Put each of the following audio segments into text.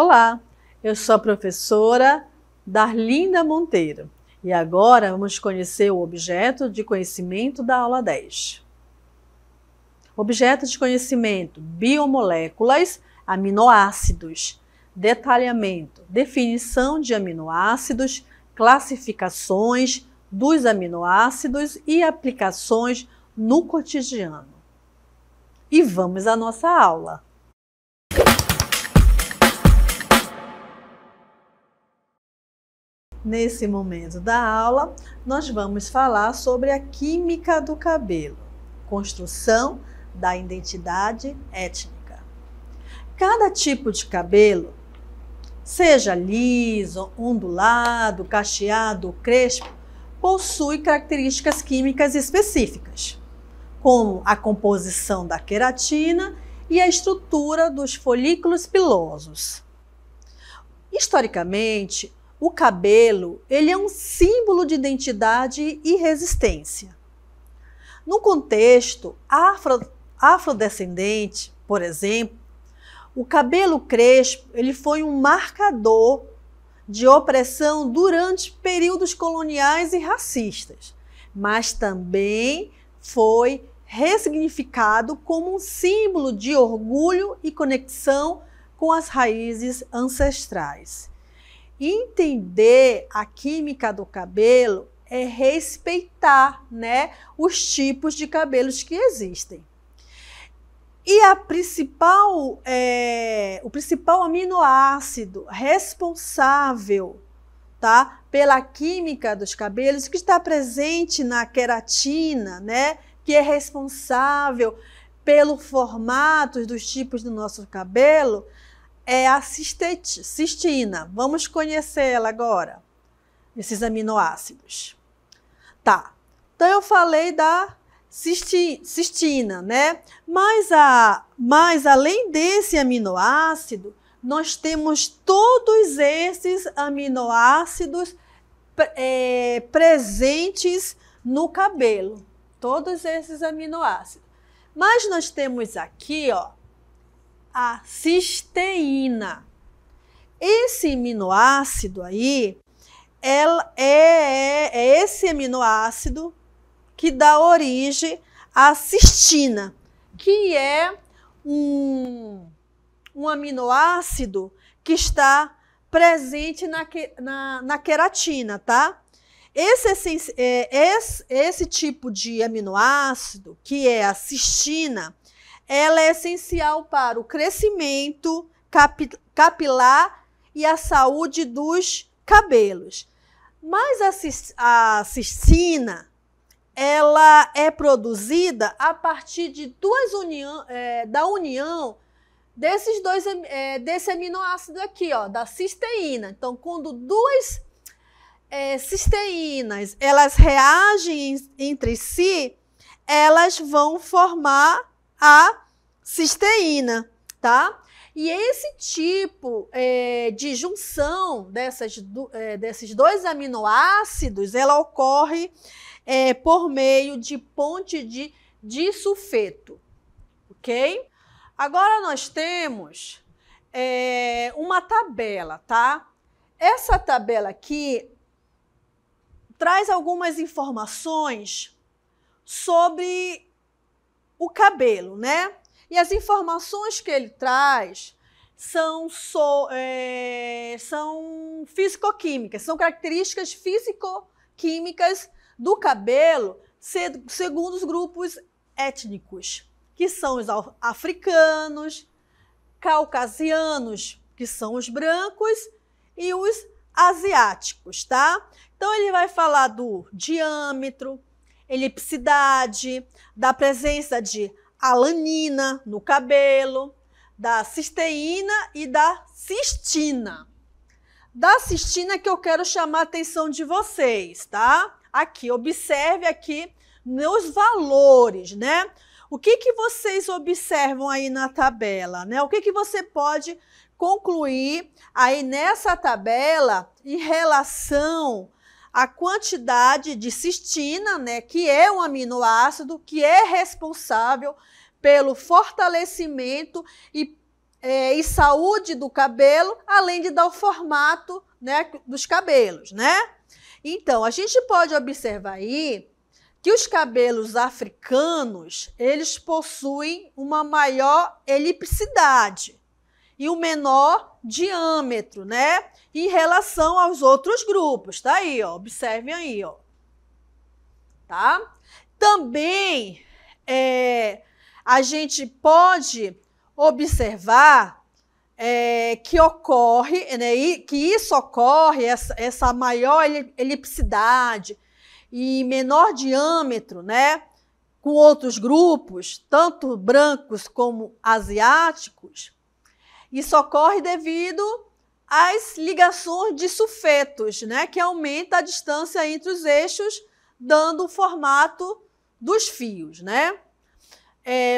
Olá, eu sou a professora Darlinda Monteiro e agora vamos conhecer o objeto de conhecimento da aula 10. Objeto de conhecimento: biomoléculas, aminoácidos, detalhamento, definição de aminoácidos, classificações dos aminoácidos e aplicações no cotidiano. E vamos à nossa aula. Nesse momento da aula, nós vamos falar sobre a química do cabelo, construção da identidade étnica. Cada tipo de cabelo, seja liso, ondulado, cacheado ou crespo, possui características químicas específicas, como a composição da queratina e a estrutura dos folículos pilosos. Historicamente, o cabelo ele é um símbolo de identidade e resistência. No contexto afrodescendente, por exemplo, o cabelo crespo ele foi um marcador de opressão durante períodos coloniais e racistas, mas também foi ressignificado como um símbolo de orgulho e conexão com as raízes ancestrais. Entender a química do cabelo é respeitar, os tipos de cabelos que existem. E o principal aminoácido responsável, pela química dos cabelos, que está presente na queratina, que é responsável pelo formato dos tipos do nosso cabelo, é a cistina. Vamos conhecê-la agora, esses aminoácidos. Então eu falei da cistina, Mas além desse aminoácido, nós temos todos esses aminoácidos presentes no cabelo. Todos esses aminoácidos. Mas nós temos aqui, a cisteína. Esse aminoácido aí é esse aminoácido que dá origem à cistina, que é um aminoácido que está presente na queratina, Esse tipo de aminoácido, que é a cistina, ela é essencial para o crescimento capilar e a saúde dos cabelos. Mas a cistina, ela é produzida a partir de da união desse aminoácido aqui, da cisteína. Então, quando duas cisteínas elas reagem entre si, elas vão formar a cisteína, E esse tipo de junção desses dois aminoácidos, ela ocorre por meio de ponte de disulfeto, ok? Agora nós temos uma tabela, Essa tabela aqui traz algumas informações sobre o cabelo, E as informações que ele traz são físico-químicas, são características físico-químicas do cabelo, segundo os grupos étnicos, que são os africanos, caucasianos, que são os brancos, e os asiáticos, Então, ele vai falar do diâmetro, elipsidade, da presença de alanina no cabelo, da cisteína e da cistina. Da cistina que eu quero chamar a atenção de vocês, Aqui, observe aqui nos valores, O que vocês observam aí na tabela, O que você pode concluir aí nessa tabela em relação à quantidade de cistina, que é um aminoácido que é responsável pelo fortalecimento e e saúde do cabelo, além de dar o formato, né, dos cabelos, né? Então, a gente pode observar aí que os cabelos africanos, eles possuem uma maior elipsidade e um menor diâmetro, né? Em relação aos outros grupos, tá aí, ó, observem aí, ó. Tá? Também a gente pode observar que ocorre, né, que isso ocorre, essa maior elipsidade e menor diâmetro, né, com outros grupos, tanto brancos como asiáticos, isso ocorre devido às ligações de sulfetos, né, que aumenta a distância entre os eixos, dando o formato dos fios, né?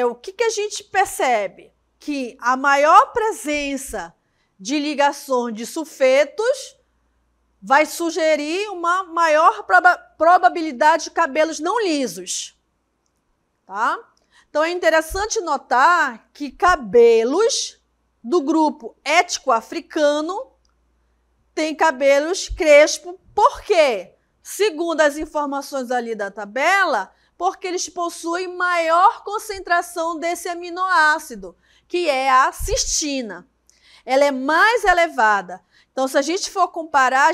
O que a gente percebe? Que a maior presença de ligações de sulfetos vai sugerir uma maior probabilidade de cabelos não lisos, tá? Então, é interessante notar que cabelos do grupo étnico-africano têm cabelos crespos. Por quê? Segundo as informações ali da tabela, porque eles possuem maior concentração desse aminoácido, que é a cistina. Ela é mais elevada. Então, se a gente for comparar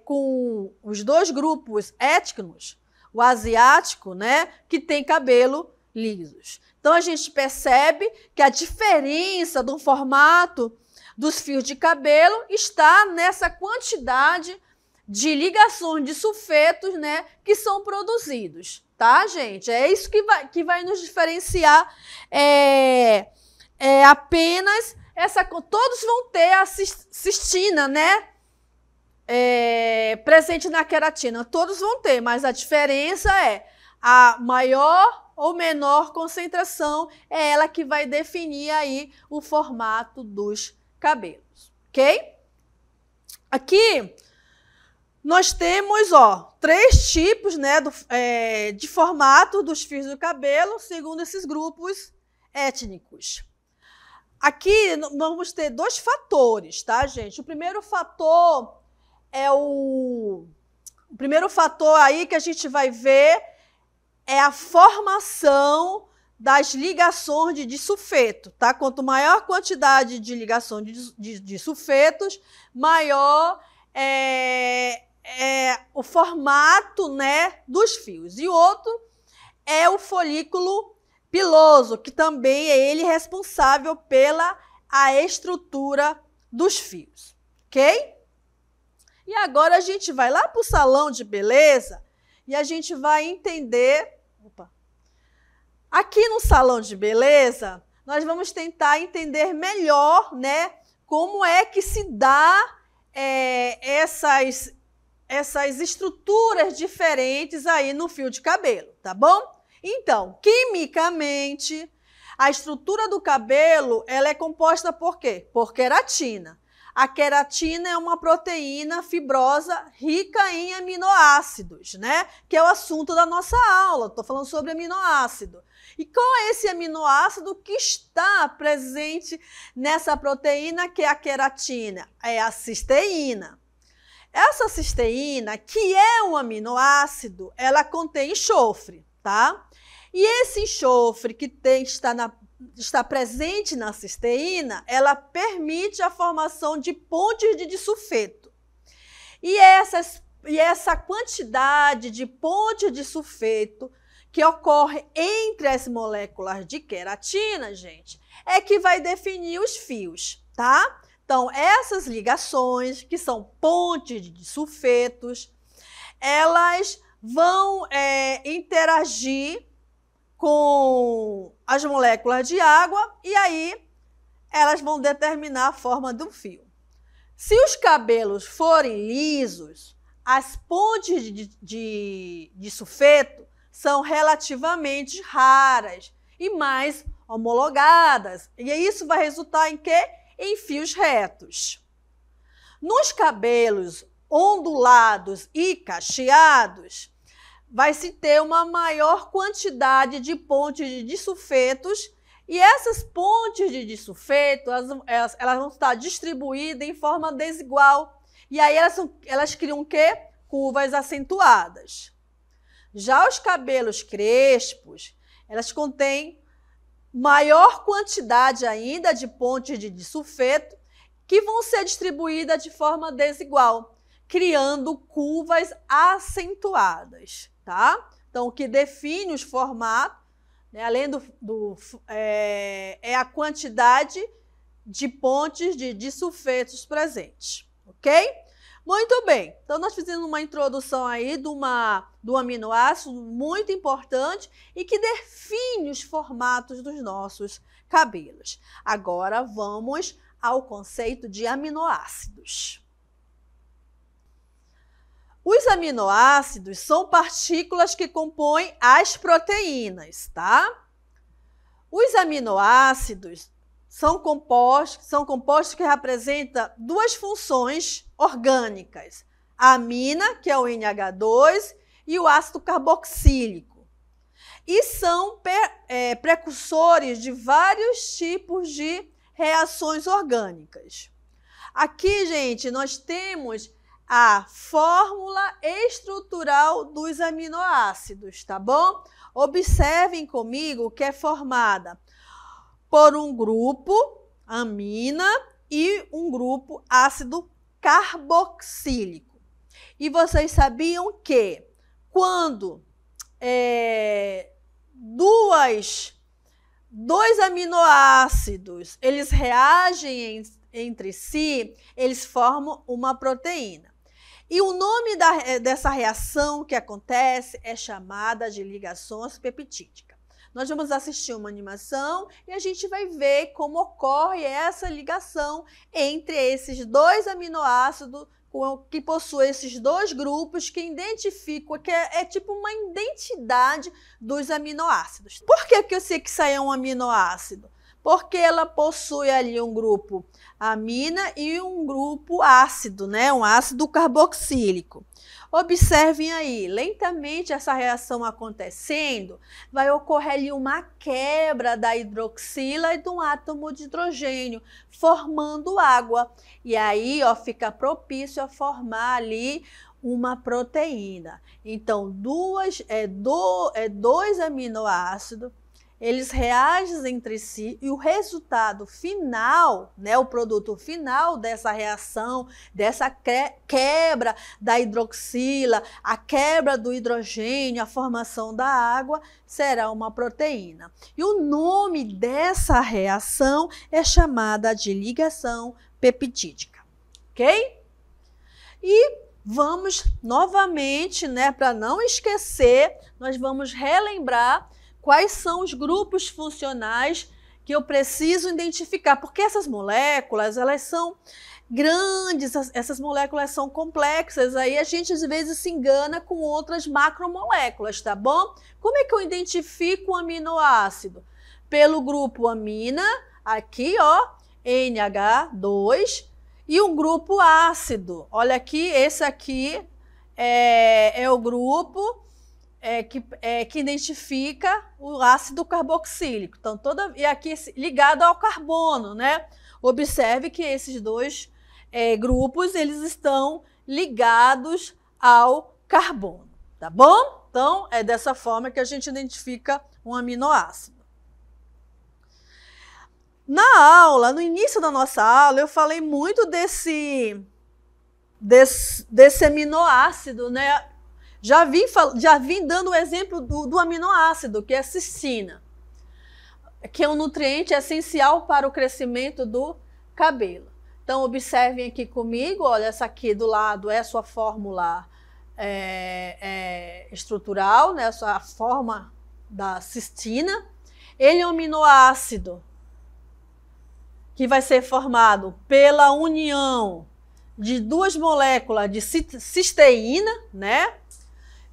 com os dois grupos étnicos, o asiático, né, que tem cabelo lisos. Então, a gente percebe que a diferença do formato dos fios de cabelo está nessa quantidade de ligações de sulfetos, né, que são produzidos, tá, gente? É isso que vai nos diferenciar. Apenas essa. Todos vão ter a cistina, né, presente na queratina. Todos vão ter, mas a diferença é a maior ou menor concentração, é ela que vai definir aí o formato dos cabelos, ok? Aqui nós temos, ó, 3 tipos, né, de formato dos fios do cabelo, segundo esses grupos étnicos. Aqui nós vamos ter 2 fatores, tá, gente? O primeiro fator primeiro fator aí que a gente vai ver é a formação das ligações de sulfeto, tá? Quanto maior a quantidade de ligação de sulfetos, maior o formato, né, dos fios. E o outro é o folículo piloso, que também é ele responsável pela estrutura dos fios, ok? E agora a gente vai lá para o salão de beleza e a gente vai entender. Aqui no salão de beleza, nós vamos tentar entender melhor, né, como é que se dá essas estruturas diferentes aí no fio de cabelo, tá bom? Então, quimicamente, a estrutura do cabelo, ela é composta por quê? Por queratina. A queratina é uma proteína fibrosa rica em aminoácidos, né? Que é o assunto da nossa aula. Estou falando sobre aminoácido. E qual é esse aminoácido que está presente nessa proteína que é a queratina? É a cisteína. Essa cisteína, que é um aminoácido, ela contém enxofre, tá? E esse enxofre que está presente na cisteína, ela permite a formação de pontes de sulfeto. E essa quantidade de pontes de sulfeto que ocorre entre as moléculas de queratina, gente, é que vai definir os fios, tá? Então, essas ligações, que são pontes de sulfetos, elas vão interagir com as moléculas de água e aí elas vão determinar a forma do fio. Se os cabelos forem lisos, as pontes de sulfeto são relativamente raras e mais homologadas. E isso vai resultar em quê? Em fios retos. Nos cabelos ondulados e cacheados, vai se ter uma maior quantidade de pontes de sulfetos E essas pontes de disulfeto, elas vão estar distribuídas em forma desigual. E aí elas criam o quê? Curvas acentuadas. Já os cabelos crespos, elas contêm maior quantidade ainda de pontes de disulfeto que vão ser distribuídas de forma desigual, criando curvas acentuadas, tá? Então, o que define os formatos, né, além é a quantidade de pontes de disulfetos presentes, ok? Muito bem, então nós fizemos uma introdução aí do aminoácido muito importante e que define os formatos dos nossos cabelos. Agora vamos ao conceito de aminoácidos. Os aminoácidos são partículas que compõem as proteínas, tá? Os aminoácidos são compostos que representam duas funções orgânicas, a amina, que é o NH2, e o ácido carboxílico. E são precursores de vários tipos de reações orgânicas. Aqui, gente, nós temos a fórmula estrutural dos aminoácidos, tá bom? Observem comigo que é formada por um grupo amina e um grupo ácido carboxílico. E vocês sabiam que quando dois aminoácidos eles reagem entre si, eles formam uma proteína. E o nome dessa reação que acontece é chamada de ligação peptídica. Nós vamos assistir uma animação e a gente vai ver como ocorre essa ligação entre esses dois aminoácidos que possuem esses dois grupos que identificam, que é tipo uma identidade dos aminoácidos. Por que eu sei que isso aí é um aminoácido? Porque ela possui ali um grupo amina e um grupo ácido, né? Um ácido carboxílico. Observem aí, lentamente essa reação acontecendo, vai ocorrer ali uma quebra da hidroxila e de um átomo de hidrogênio, formando água. E aí, ó, fica propício a formar ali uma proteína. Então, dois aminoácidos, eles reagem entre si e o resultado final, né, o produto final dessa reação, dessa quebra da hidroxila, a quebra do hidrogênio, a formação da água, será uma proteína. E o nome dessa reação é chamada de ligação peptídica, ok? E vamos novamente, né, para não esquecer, nós vamos relembrar quais são os grupos funcionais que eu preciso identificar, porque essas moléculas, elas são grandes, essas moléculas são complexas, aí a gente às vezes se engana com outras macromoléculas, tá bom? Como é que eu identifico um aminoácido? Pelo grupo amina, aqui ó, NH2, e um grupo ácido. Olha aqui, esse aqui é o grupo que identifica o ácido carboxílico. Então, e aqui ligado ao carbono, né? Observe que esses dois grupos, eles estão ligados ao carbono, tá bom? Então, é dessa forma que a gente identifica um aminoácido. Na aula, no início da nossa aula, eu falei muito desse aminoácido, né? Já vim dando o exemplo do aminoácido, que é a cistina, que é um nutriente essencial para o crescimento do cabelo. Então, observem aqui comigo, olha, essa aqui do lado é a sua fórmula estrutural, né, a forma da cistina. Ele é um aminoácido que vai ser formado pela união de duas moléculas de cisteína, né?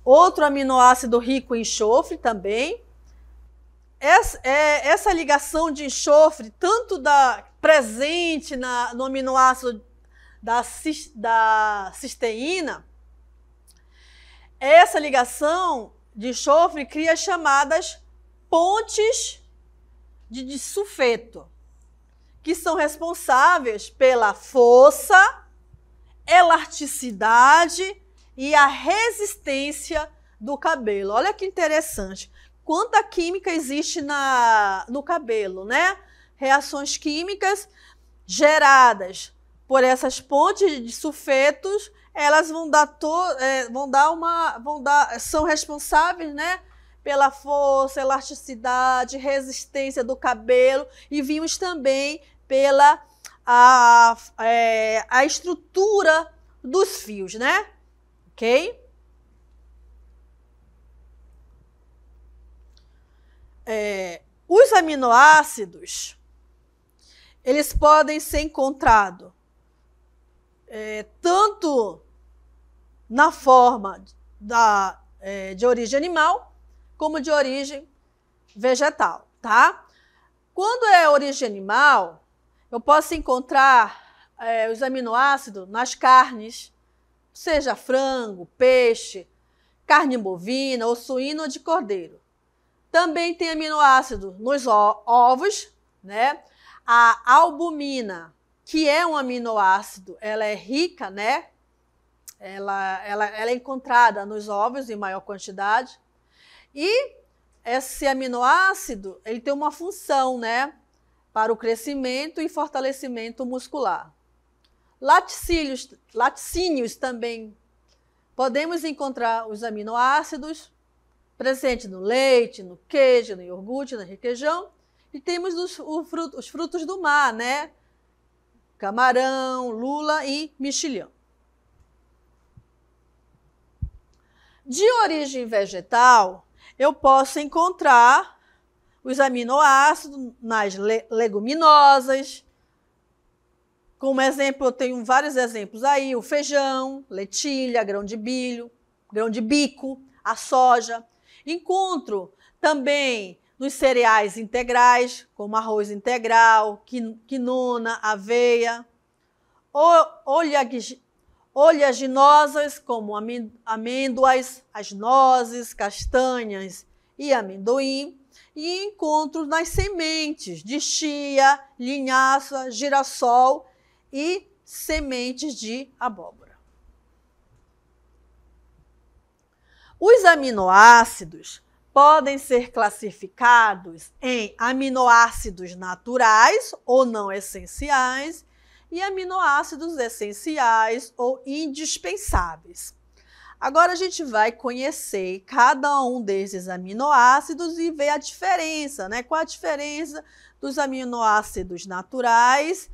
Outro aminoácido rico em enxofre também. Essa ligação de enxofre, tanto presente no aminoácido da cisteína, essa ligação de enxofre cria chamadas pontes de disulfeto, que são responsáveis pela força, elasticidade e a resistência do cabelo. Olha que interessante. Quanta química existe no cabelo, né? Reações químicas geradas por essas pontes de sulfetos, elas são responsáveis, né, pela força, elasticidade, resistência do cabelo, e vimos também pela a estrutura dos fios, né? Ok? Os aminoácidos, eles podem ser encontrados tanto na forma de origem animal, como de origem vegetal, tá? Quando é origem animal, eu posso encontrar os aminoácidos nas carnes, seja frango, peixe, carne bovina, ou suína ou de cordeiro. Também tem aminoácido nos ovos, né? A albumina, que é um aminoácido, ela é rica, né? Ela é encontrada nos ovos em maior quantidade. E esse aminoácido, ele tem uma função, né? Para o crescimento e fortalecimento muscular. Laticínios também. Podemos encontrar os aminoácidos presentes no leite, no queijo, no iogurte, no requeijão. E temos os frutos do mar, né? Camarão, lula e mexilhão. De origem vegetal, eu posso encontrar os aminoácidos nas leguminosas. Como exemplo, eu tenho vários exemplos aí: o feijão, lentilha, grão de bico, a soja. Encontro também nos cereais integrais, como arroz integral, quinona, aveia, oleaginosas, como amêndoas, as nozes, castanhas e amendoim, e encontro nas sementes de chia, linhaça, girassol e sementes de abóbora. Os aminoácidos podem ser classificados em aminoácidos naturais ou não essenciais e aminoácidos essenciais ou indispensáveis. Agora a gente vai conhecer cada um desses aminoácidos e ver a diferença, né? Qual a diferença dos aminoácidos naturais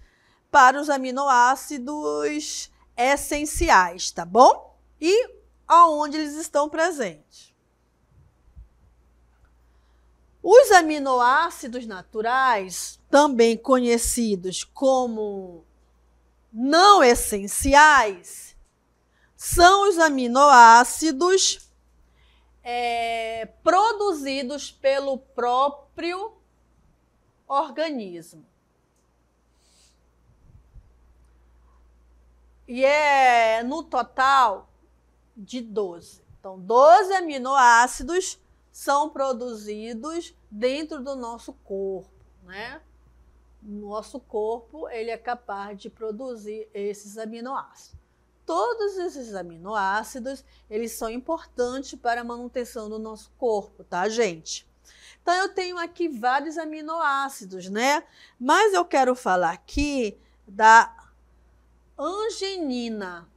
para os aminoácidos essenciais, tá bom? E aonde eles estão presentes. Os aminoácidos naturais, também conhecidos como não essenciais, são os aminoácidos produzidos pelo próprio organismo. E é no total de 12. Então, 12 aminoácidos são produzidos dentro do nosso corpo, né? Nosso corpo, ele é capaz de produzir esses aminoácidos. Todos esses aminoácidos, eles são importantes para a manutenção do nosso corpo, tá, gente? Então, eu tenho aqui vários aminoácidos, né? Mas eu quero falar aqui da angenina.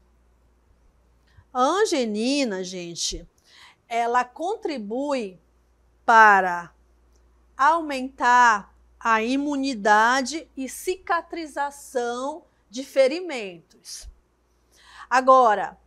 A angenina, gente, ela contribui para aumentar a imunidade e cicatrização de ferimentos. Agora,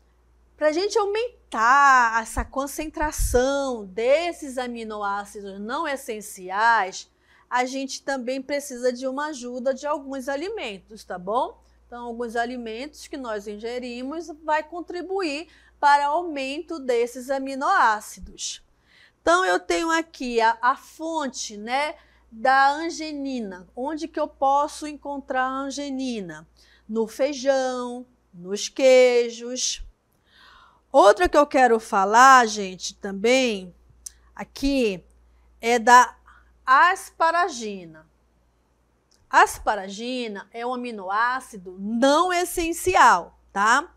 para a gente aumentar essa concentração desses aminoácidos não essenciais, a gente também precisa de uma ajuda de alguns alimentos, tá bom? Então, alguns alimentos que nós ingerimos vai contribuir para o aumento desses aminoácidos. Então, eu tenho aqui a fonte, né, da angenina. Onde que eu posso encontrar a angenina? No feijão, nos queijos. Outra que eu quero falar, gente, também, aqui, é da asparagina. Asparagina é um aminoácido não essencial, tá?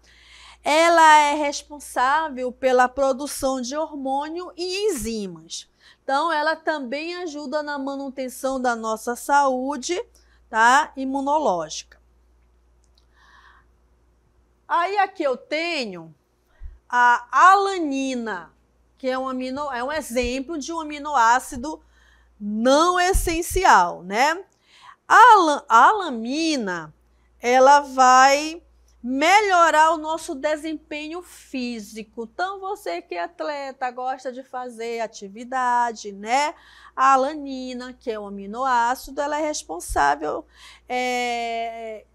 Ela é responsável pela produção de hormônio e enzimas. Então, ela também ajuda na manutenção da nossa saúde, tá? Imunológica. Aí aqui eu tenho a alanina, que é um exemplo de um aminoácido não essencial, né? A alamina, ela vai melhorar o nosso desempenho físico. Então, você que é atleta, gosta de fazer atividade, né? A alanina, que é um aminoácido, ela é responsável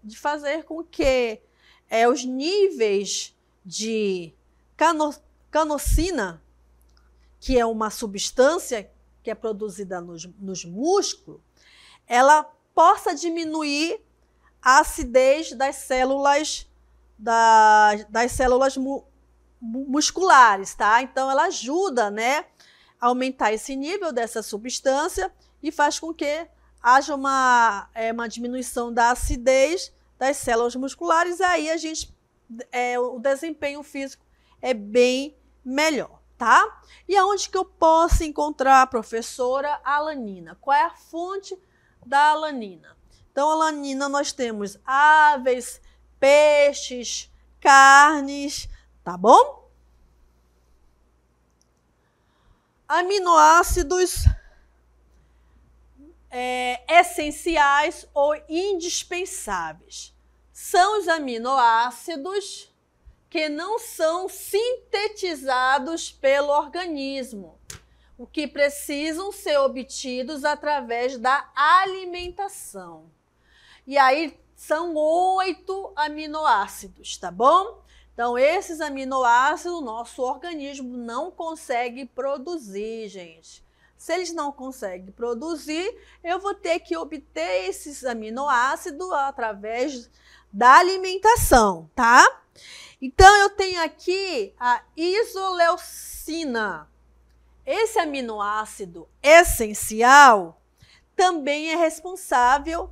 de fazer com que os níveis de canosina, que é uma substância que é produzida nos músculos, ela possa diminuir a acidez das células musculares, tá? Então, ela ajuda, né, a aumentar esse nível dessa substância e faz com que haja uma diminuição da acidez das células musculares, aí o desempenho físico é bem melhor, tá? E aonde que eu posso encontrar, professora, a alanina? Qual é a fonte da alanina? Então, a alanina nós temos aves, peixes, carnes, tá bom? Aminoácidos essenciais ou indispensáveis. São os aminoácidos que não são sintetizados pelo organismo, o que precisam ser obtidos através da alimentação. E aí são 8 aminoácidos, tá bom? Então, esses aminoácidos o nosso organismo não consegue produzir, gente. Se eles não conseguem produzir, eu vou ter que obter esses aminoácidos através da alimentação, tá? Então, eu tenho aqui a isoleucina. Esse aminoácido essencial também é responsável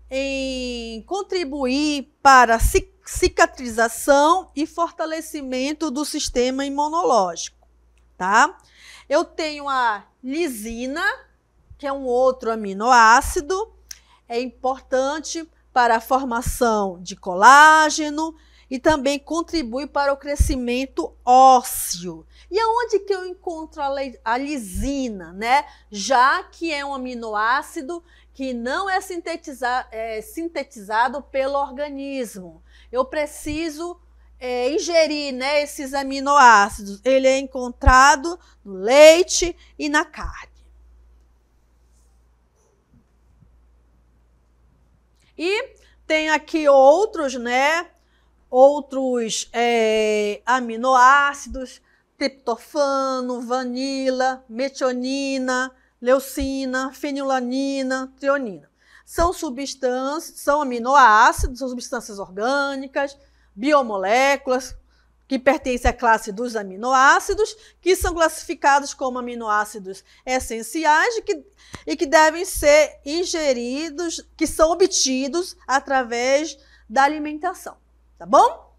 em contribuir para a cicatrização e fortalecimento do sistema imunológico, tá? Eu tenho a lisina, que é um outro aminoácido, é importante para a formação de colágeno e também contribui para o crescimento ósseo. E aonde que eu encontro a lisina, né? Já que é um aminoácido que não é sintetizado pelo organismo. Eu preciso ingerir, né, esses aminoácidos. Ele é encontrado no leite e na carne. E tem aqui outros, né? Outros aminoácidos, triptofano, vanila, metionina, leucina, fenilanina, trionina. São aminoácidos, são substâncias orgânicas, biomoléculas, que pertencem à classe dos aminoácidos, que são classificados como aminoácidos essenciais e que devem ser ingeridos, que são obtidos através da alimentação, tá bom?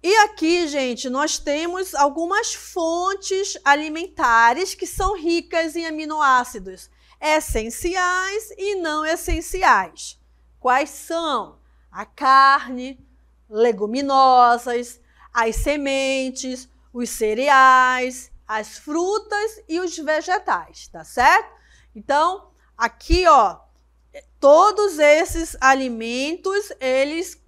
E aqui, gente, nós temos algumas fontes alimentares que são ricas em aminoácidos essenciais e não essenciais. Quais são? A carne, leguminosas, as sementes, os cereais, as frutas e os vegetais, tá certo? Então, aqui, ó, todos esses alimentos, eles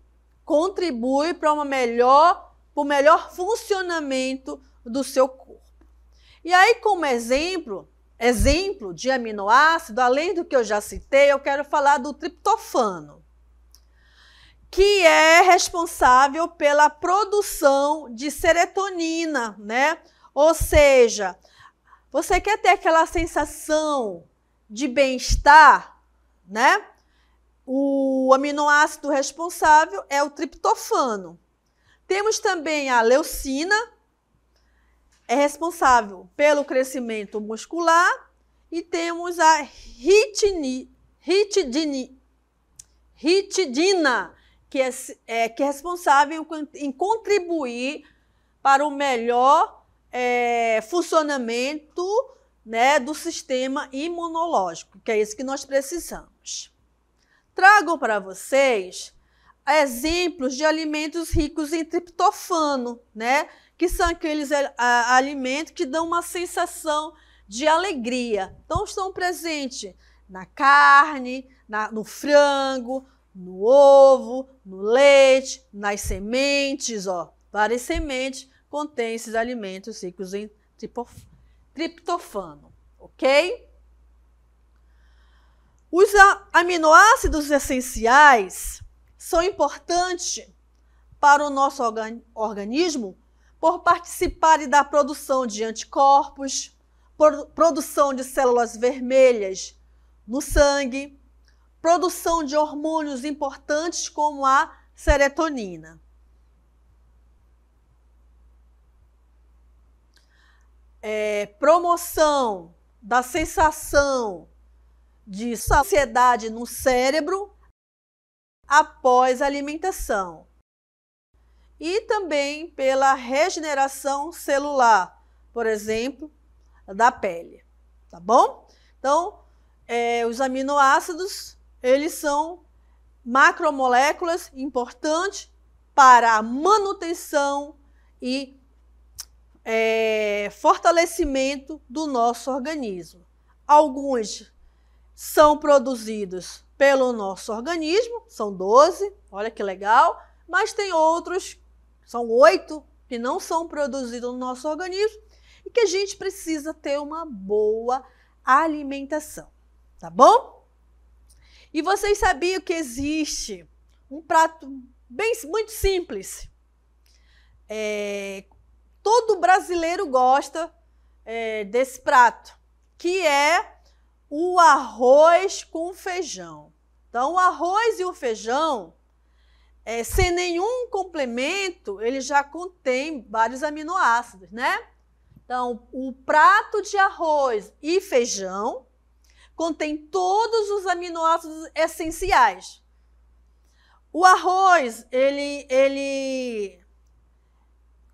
contribuem para o melhor funcionamento do seu corpo. E aí, como exemplo de aminoácido, além do que eu já citei, eu quero falar do triptofano, que é responsável pela produção de serotonina, né? Ou seja, você quer ter aquela sensação de bem-estar, né? O aminoácido responsável é o triptofano. Temos também a leucina, é responsável pelo crescimento muscular e temos a ritidina, que é responsável em contribuir para o melhor funcionamento, né, do sistema imunológico, que é isso que nós precisamos. Trago para vocês exemplos de alimentos ricos em triptofano, né, que são aqueles alimentos que dão uma sensação de alegria. Então, estão presentes na carne, no frango, no ovo, no leite, nas sementes, ó. Várias sementes contêm esses alimentos ricos em triptofano, ok? Os aminoácidos essenciais são importantes para o nosso organismo por participarem da produção de anticorpos, produção de células vermelhas no sangue, produção de hormônios importantes como a serotonina. Promoção da sensação de saciedade no cérebro após a alimentação. E também pela regeneração celular, por exemplo, da pele, tá bom? Então, os aminoácidos, eles são macromoléculas importantes para a manutenção e fortalecimento do nosso organismo. Alguns são produzidos pelo nosso organismo, são 12, olha que legal, mas tem outros, são 8, que não são produzidos no nosso organismo e que a gente precisa ter uma boa alimentação, tá bom? E vocês sabiam que existe um prato muito simples, todo brasileiro gosta desse prato, que é o arroz com feijão. Então, o arroz e o feijão, sem nenhum complemento, ele já contém vários aminoácidos, né? Então, o prato de arroz e feijão contém todos os aminoácidos essenciais. O arroz, ele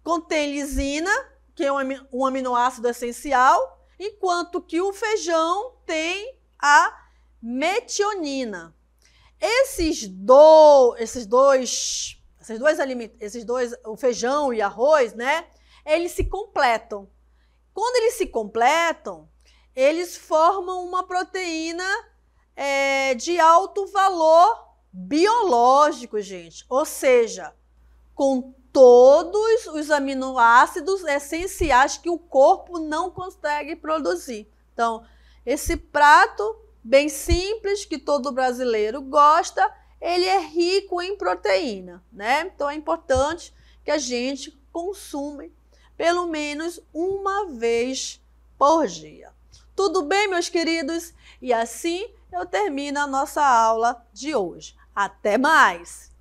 contém lisina, que é um aminoácido essencial, enquanto que o feijão tem a metionina. Esses dois alimentos, o feijão e arroz, né? Eles se completam. Quando eles se completam, eles formam uma proteína de alto valor biológico, gente. Ou seja, com todos os aminoácidos essenciais que o corpo não consegue produzir. Então, esse prato bem simples, que todo brasileiro gosta, ele é rico em proteína, né? Então, é importante que a gente consuma pelo menos uma vez por dia. Tudo bem, meus queridos? E assim eu termino a nossa aula de hoje. Até mais!